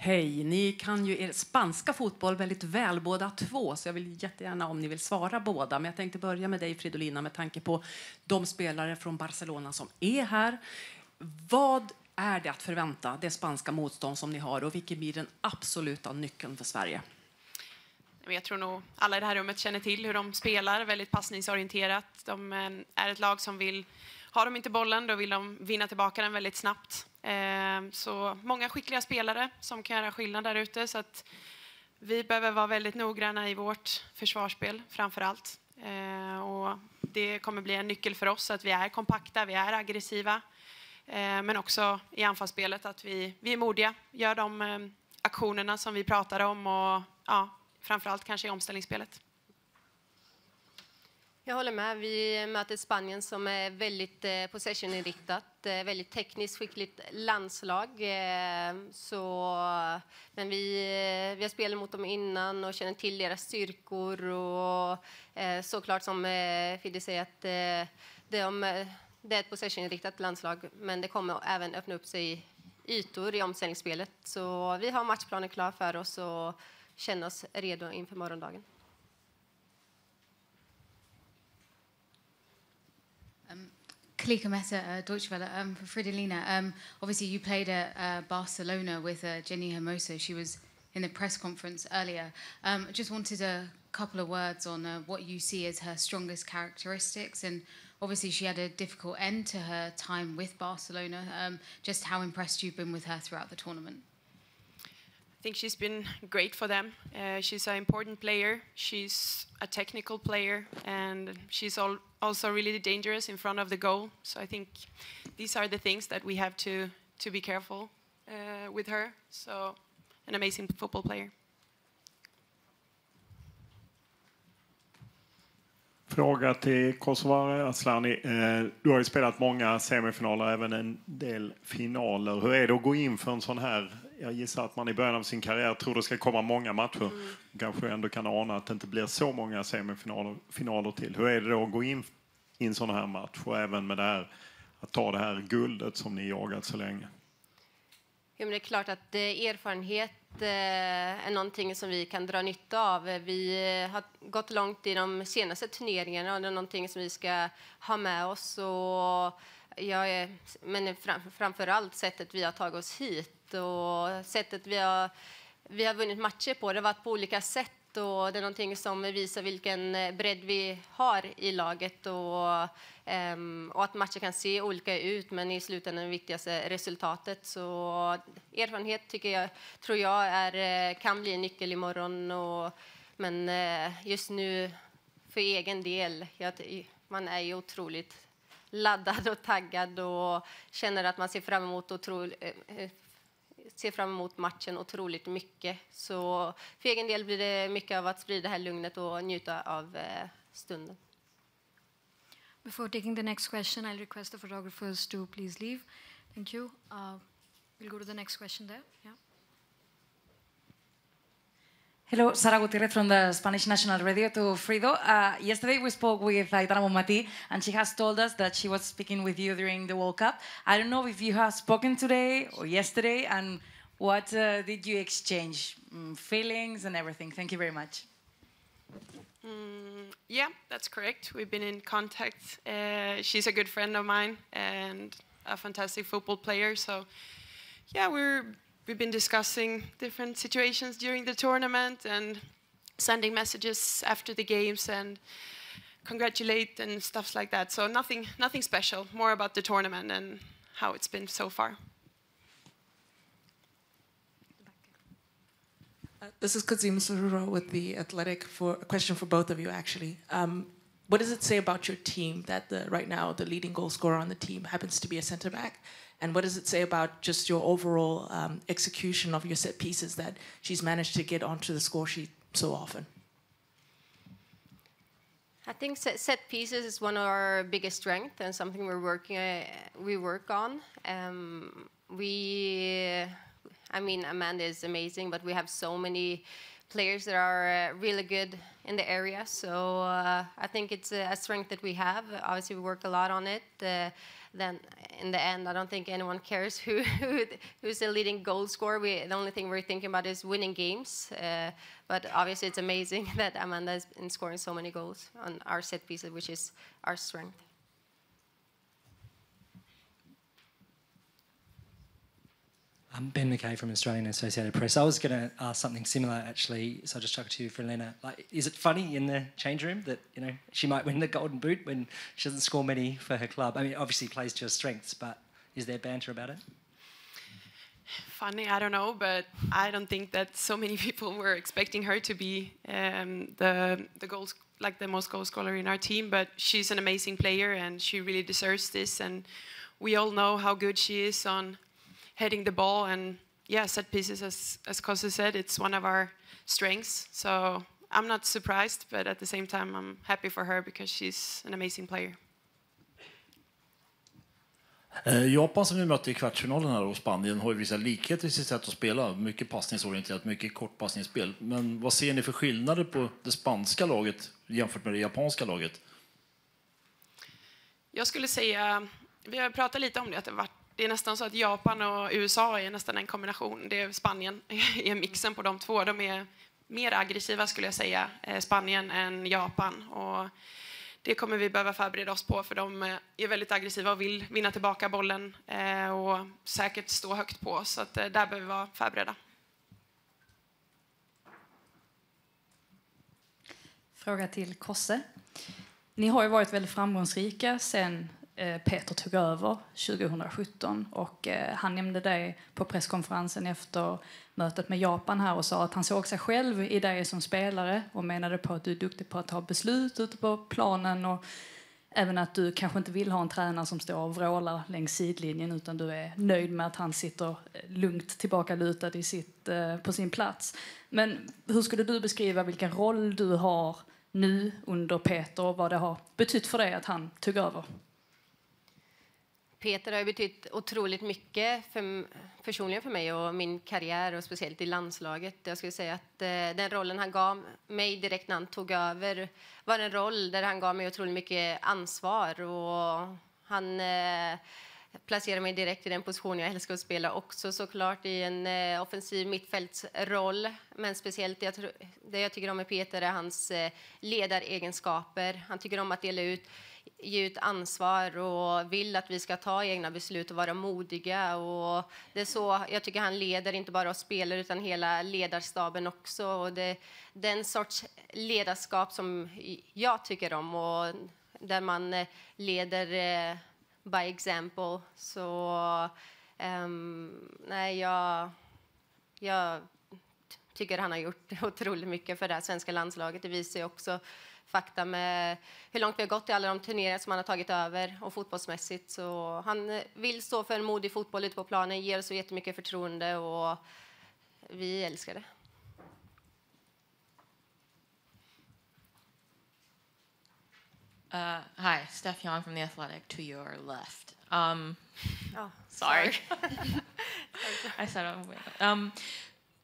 Hej, ni kan ju er spanska fotboll väldigt väl båda två, så jag vill jättegärna om ni vill svara båda. Men jag tänkte börja med dig, Fridolina, med tanke på de spelare från Barcelona som är här. Vad är det att förvänta, det spanska motstånd som ni har, och vilken blir den absoluta nyckeln för Sverige? Jag tror nog alla i det här rummet känner till hur de spelar, väldigt passningsorienterat. De är ett lag som vill, har de inte bollen då vill de vinna tillbaka den väldigt snabbt. Så många skickliga spelare som kan göra skillnad där ute, så att vi behöver vara väldigt noggranna i vårt försvarsspel framför allt. Och det kommer bli en nyckel för oss att vi är kompakta, vi är aggressiva. Men också i anfallsspelet att vi är modiga, gör de aktionerna som vi pratar om och framförallt kanske i omställningsspelet. Jag håller med. Vi möter Spanien som är väldigt possession-inriktat, väldigt tekniskt skickligt landslag. Men vi har spelat mot dem innan och känner till deras styrkor. Och såklart som Fidde säger att det är ett possession-inriktat landslag, men det kommer även öppna upp sig ytor i omställningsspelet. Så vi har matchplanen klar för oss och känner oss redo inför morgondagen. Kalika Meta, Deutsche Welle. For Fridolina, obviously you played at Barcelona with Jenny Hermoso. She was in the press conference earlier. Just wanted a couple of words on what you see as her strongest characteristics, and obviously she had a difficult end to her time with Barcelona. Just how impressed you've been with her throughout the tournament. I think she's been great for them. She's an important player. She's a technical player, and she's also really dangerous in front of the goal. So I think these are the things that we have to be careful with her. So an amazing football player. Fråga till Kosovare, Asllani. Du har ju spelat många semifinaler, även en del finaler. Hur är det att gå in för en sån här? Jag gissar att man i början av sin karriär tror det ska komma många matcher. Kanske ändå kan ana att det inte blir så många semifinaler till. Hur är det då att gå in i en sån här match, och även med det här, att ta det här guldet som ni jagat så länge? Ja, men det är klart att erfarenhet är någonting som vi kan dra nytta av. Vi har gått långt i de senaste turneringarna och det är någonting som vi ska ha med oss. Men framförallt sättet vi har tagit oss hit och sättet vi har vunnit matcher på. Det har varit på olika sätt. Och det är någonting som visar vilken bredd vi har i laget och att matcher kan se olika ut, men i slutändan är det viktigaste resultatet. Så erfarenhet tror jag kan bli en nyckel imorgon. Men just nu för egen del, man är ju otroligt laddad och taggad och känner att man ser fram emot matchen otroligt mycket. Så för egen del blir det mycket av att sprida det här lugnet och njuta av stunden. Before taking the next question, I'll request the photographers to please leave. Thank you. We'll go to the next question there. Yeah. Hello, Sara Gutierrez from the Spanish National Radio to Frido. Yesterday we spoke with Aitana Bonmatí, and she has told us that she was speaking with you during the World Cup. I don't know if you have spoken today or yesterday, and what did you exchange? Feelings and everything. Thank you very much. Yeah, that's correct. We've been in contact. She's a good friend of mine and a fantastic football player. So, yeah, we've been discussing different situations during the tournament and sending messages after the games and congratulate and stuff like that. So nothing special, more about the tournament and how it's been so far. This is Kazim Sarura with The Athletic. For a question for both of you, actually. What does it say about your team that right now the leading goal scorer on the team happens to be a center back? And what does it say about just your overall execution of your set pieces that she's managed to get onto the score sheet so often? I think set pieces is one of our biggest strengths and something we work on. Amanda is amazing, but we have so many players that are really good in the area. So I think it's a strength that we have. Obviously, we worked a lot on it. Then in the end, I don't think anyone cares who's the leading goal scorer. The only thing we're thinking about is winning games. But obviously, it's amazing that Amanda has been scoring so many goals on our set pieces, which is our strength. I'm Ben McKay from Australian Associated Press. I was going to ask something similar, actually, so I'll just chuck it to you, Fridolina. Like, is it funny in the change room that, you know, she might win the Golden Boot when she doesn't score many for her club? I mean, obviously plays to her strengths, but is there banter about it? Funny, I don't know, but I don't think that so many people were expecting her to be the goals, like the most goal scorer in our team. But she's an amazing player, and she really deserves this. And we all know how good she is on heading the ball, and yeah, set pieces, as Kosse said, it's one of our strengths. So I'm not surprised, but at the same time, I'm happy for her because she's an amazing player. Japan som vi mötte i kvartsfinalen här och Spanien har ju vissa likheter i sitt sätt att spela. Mycket passningsorienterat, mycket kortpassningsspel. Men vad ser ni för skillnader på det spanska laget jämfört med det japanska laget? Jag skulle säga, vi har pratat lite om det, att det är nästan så att Japan och USA är nästan en kombination. Det är Spanien är mixen på de två. De är mer aggressiva, skulle jag säga, Spanien än Japan. Och det kommer vi behöva förbereda oss på, för de är väldigt aggressiva och vill vinna tillbaka bollen och säkert stå högt på. Så att där behöver vi vara förberedda. Fråga till Kosse. Ni har ju varit väldigt framgångsrika sen Peter tog över 2017, och han nämnde det på presskonferensen efter mötet med Japan här och sa att han såg sig själv i dig som spelare och menade på att du är duktig på att ta beslut ute på planen, och även att du kanske inte vill ha en tränare som står och vrålar längs sidlinjen, utan du är nöjd med att han sitter lugnt tillbaka lutad på sin plats. Men hur skulle du beskriva vilken roll du har nu under Peter och vad det har betytt för dig att han tog över? Peter har betytt otroligt mycket personligen för mig och min karriär, och speciellt i landslaget. Jag skulle säga att den rollen han gav mig direkt när han tog över var en roll där han gav mig otroligt mycket ansvar, och han placerade mig direkt i den position jag älskar att spela, också såklart i en offensiv mittfältsroll. Men speciellt det jag tycker om med Peter är hans ledaregenskaper. Han tycker om att ge ut ansvar och vill att vi ska ta egna beslut och vara modiga. Och det är så jag tycker han leder, inte bara oss spelare utan hela ledarstaben också. Och det är den sorts ledarskap som jag tycker om, och där man leder by example. Så nej, jag tycker han har gjort otroligt mycket för det här svenska landslaget. Det visar ju också fakta med hur långt vi har gått i alla de turneringar som han har tagit över, och fotbollsmässigt. Så han vill stå för en modig fotboll ute på planen, ger oss så jättemycket förtroende, och vi älskar det. Hi, Steph Young from The Athletic, to your left. Sorry. I said,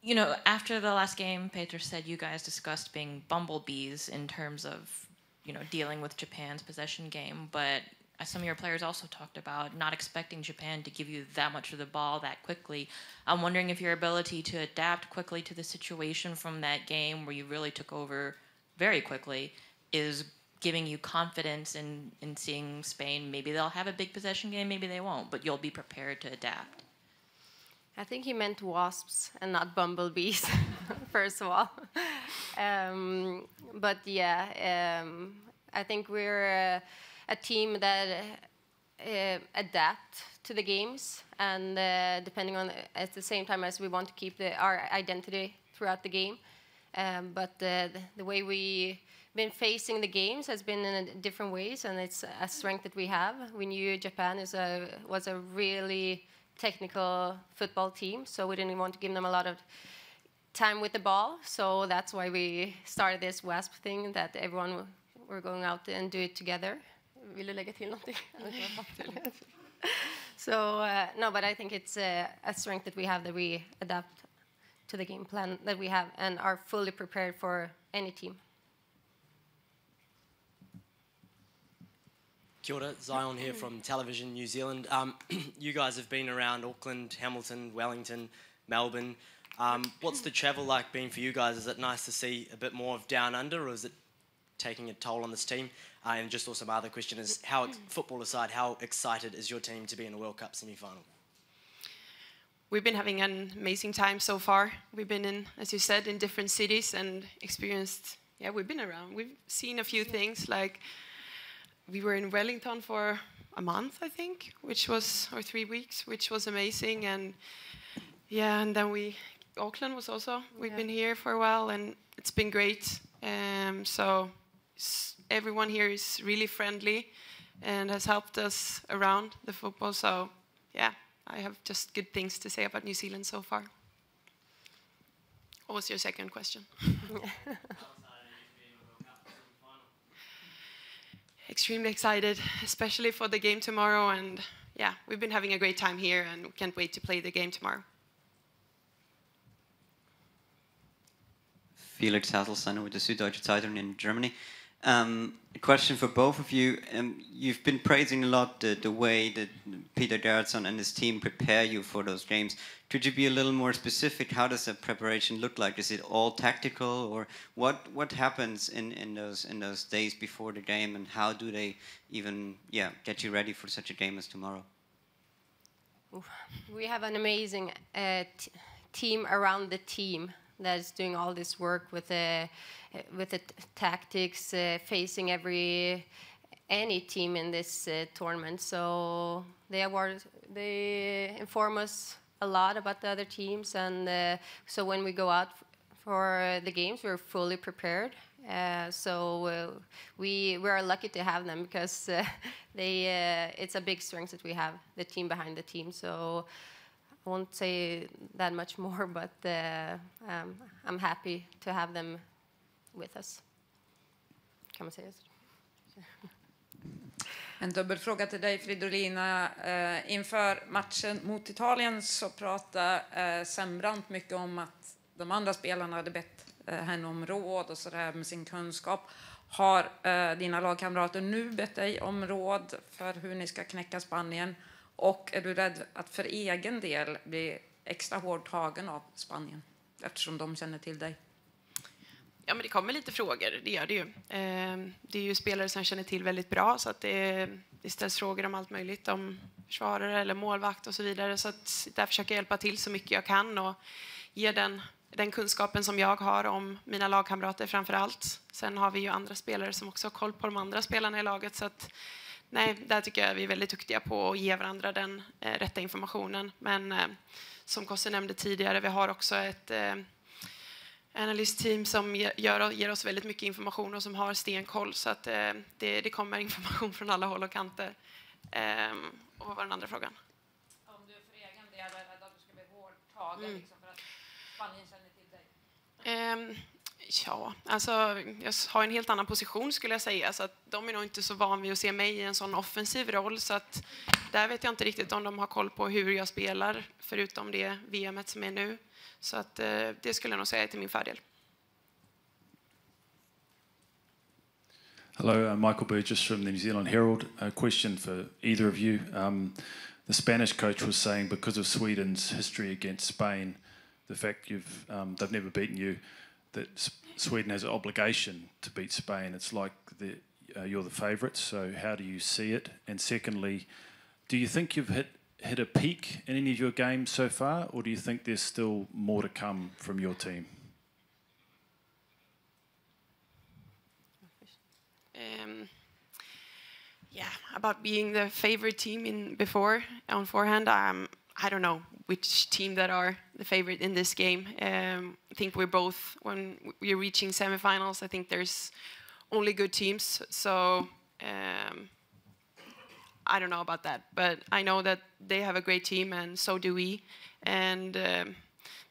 you know, after the last game, Peter said you guys discussed being bumblebees in terms of, you know, dealing with Japan's possession game. But some of your players also talked about not expecting Japan to give you that much of the ball that quickly. I'm wondering if your ability to adapt quickly to the situation from that game, where you really took over very quickly, is giving you confidence in seeing Spain. Maybe they'll have a big possession game, maybe they won't, but you'll be prepared to adapt. I think he meant wasps and not bumblebees, first of all. But yeah, I think we're a team that adapt to the games, and depending on, at the same time as we want to keep our identity throughout the game. But the way we've been facing the games has been in different ways, and it's a strength that we have. We knew Japan was a really technical football team, so we didn't want to give them a lot of time with the ball. So that's why we started this WASP thing, that everyone were going out and do it together. Vill du lägga till någonting? So no, but I think it's a strength that we have, that we adapt to the game plan that we have and are fully prepared for any team. Kia ora, Zion here from Television New Zealand. You guys have been around Auckland, Hamilton, Wellington, Melbourne. What's the travel like been for you guys? Is it nice to see a bit more of Down Under, or is it taking a toll on this team? And just also my other question is, football aside, how excited is your team to be in the World Cup semi-final? We've been having an amazing time so far. We've been in, as you said, in different cities and experienced, we've been around. We've seen a few things, like we were in Wellington for a month, I think, or 3 weeks, which was amazing. And and then Auckland was also, we've been here for a while and it's been great. So everyone here is really friendly and has helped us around the football. So I have just good things to say about New Zealand so far. What was your second question? Extremely excited, especially for the game tomorrow. And we've been having a great time here and we can't wait to play the game tomorrow. Felix Hasselsteiner with the Süddeutsche Zeitung in Germany. A question for both of you. You've been praising a lot the way that Peter Gerhardsson and his team prepare you for those games. Could you be a little more specific? How does that preparation look like? Is it all tactical, or what happens in those days before the game, and how do they even get you ready for such a game as tomorrow? We have an amazing team around the team that's doing all this work with the tactics, facing any team in this tournament. So they inform us a lot about the other teams, and so when we go out for the games, we're fully prepared. So we are lucky to have them, because it's a big strength that we have, the team behind the team. So I won't say that much more, but I'm happy to have them with us. Kan man säga så? En dubbelfråga till dig, Fridolina. Inför matchen mot Italien så pratade Sembrant mycket om att de andra spelarna hade bett henne om råd och sådär med sin kunskap. Har dina lagkamrater nu bett dig om råd för hur ni ska knäcka Spanien? Och är du rädd att för egen del bli extra hårt tagen av Spanien, eftersom de känner till dig? Ja, men det kommer lite frågor, det gör det ju. Det är ju spelare som känner till väldigt bra, så att det ställs frågor om allt möjligt, om försvarare eller målvakt och så vidare. Så att där försöker jag hjälpa till så mycket jag kan och ge den kunskapen som jag har om mina lagkamrater framför allt. Sen har vi ju andra spelare som också har koll på de andra spelarna i laget, så att där tycker jag vi är väldigt duktiga på att ge varandra den rätta informationen. Men som Kosse nämnde tidigare, vi har också ett analystteam som ger oss väldigt mycket information och som har stenkoll, så att det kommer information från alla håll och kanter. Och vad var den andra frågan? Om du för egen del är rädd att du ska bli hårt tagen liksom, för att Spanien känner till dig? Ja, alltså jag har en helt annan position skulle jag säga, så att de är nog inte så van vid att se mig i en sån offensiv roll, så att där vet jag inte riktigt om de har koll på hur jag spelar, förutom det VM:et som är nu. Så att det skulle jag nog säga är till min fördel. Hello, Michael Burgess from the New Zealand Herald. A question for either of you. The Spanish coach was saying because of Sweden's history against Spain, the fact they've never beaten you, that Sweden has an obligation to beat Spain. It's like you're the favourites. So how do you see it? And secondly, do you think you've hit a peak in any of your games so far, or do you think there's still more to come from your team? About being the favorite team on forehand, I don't know which team that are the favorite in this game. I think we're both, when we're reaching semifinals, I think there's only good teams. So I don't know about that, but I know that they have a great team, and so do we. And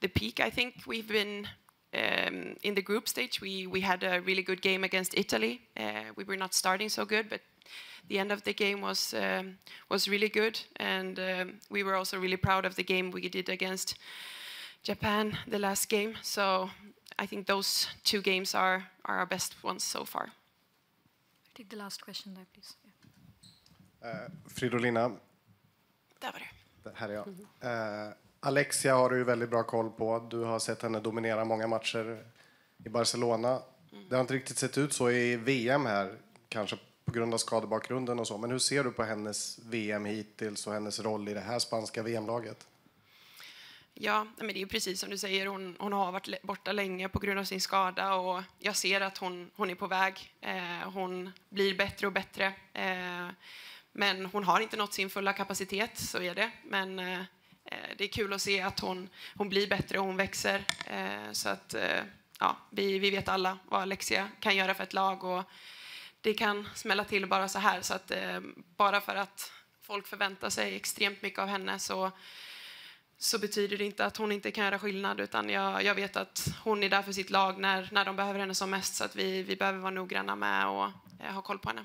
the peak, I think we've been in the group stage. We had a really good game against Italy. We were not starting so good, but the end of the game was really good, and we were also really proud of the game we did against Japan, the last game. So I think those two games are our best ones so far. Take the last question there, please. Fridolina. Där var du. Här är jag. Alexia har du ju väldigt bra koll på. Du har sett henne dominera många matcher i Barcelona. Det har inte riktigt sett ut så i VM här, kanske på grund av skadebakgrunden och så. Men hur ser du på hennes VM hittills och hennes roll i det här spanska VM-laget? Ja, men det är ju precis som du säger. Hon har varit borta länge på grund av sin skada och jag ser att hon är på väg. Hon blir bättre och bättre. Men hon har inte nått sin fulla kapacitet, så är det. Men det är kul att se att hon blir bättre och hon växer. Så att ja, vi vet alla vad Alexia kan göra för ett lag och det kan smälla till bara så här. Så att bara för att folk förväntar sig extremt mycket av henne så betyder det inte att hon inte kan göra skillnad, utan jag vet att hon är där för sitt lag när de behöver henne som mest, så att vi behöver vara noggranna med och ha koll på henne.